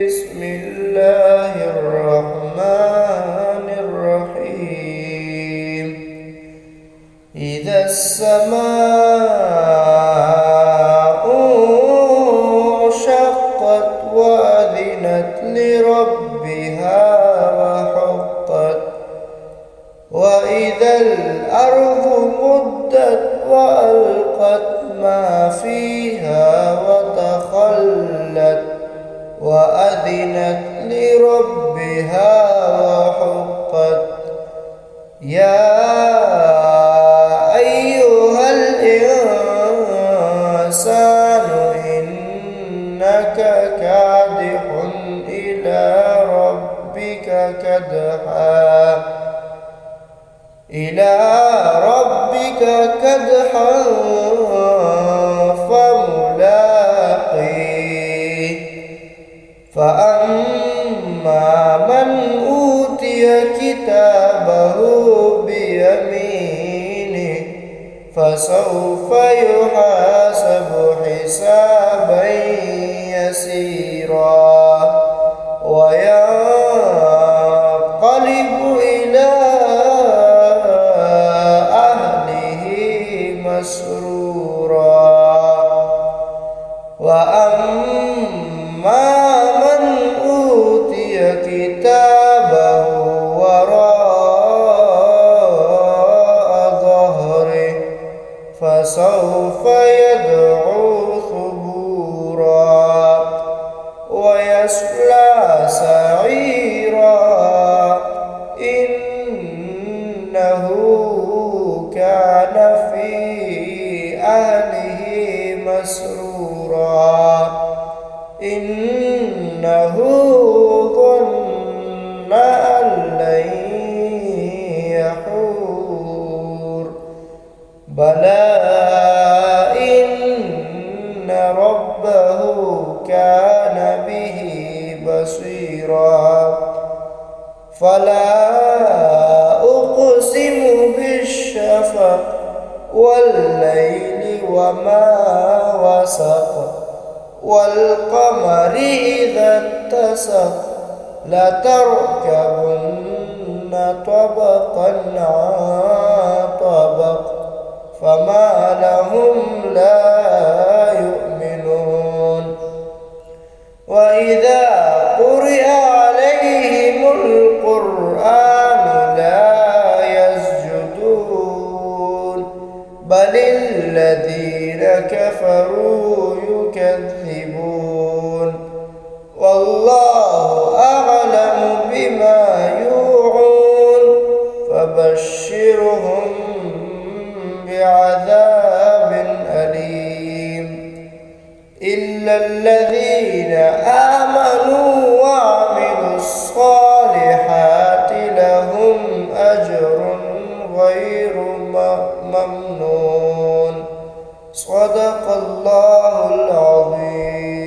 بسم الله الرحمن الرحيم. إذا السماء انشقت وأذنت لربها وحقت وإذا الأرض مدت وألقت ما فيها وتخلت وأذنت لربها وحقت. يا أيها الإنسان إنك كادح إلى ربك كدحا فملاقيه. فأما من أوتي كتابه بيمينه فسوف يحاسب حسابا يسيرا وينقلب إلى أهله مسرورا. وأما من أوتي كتابه وراء ظهره فسوف يدعو ثبورا ويصلى سعيرا إنه كان في أهله مسرورا إنه ظن أن لن يحور بلى إن ربه كان به بصيرا. فلا أقسم بالشفق والليل وما وسق والقمر إذا اتسق لتركبن طبقا عن طبق فما لهم لا يؤمنون. وإذا قرئ عليهم القرآن لا يسجدون بل الذين كفروا يكذبون. والله أعلم بما يوعون فبشرهم بعذاب أليم إلا الذين آمنوا وعملوا الصالحات لهم أجر غير ممنون. صدق الله العظيم.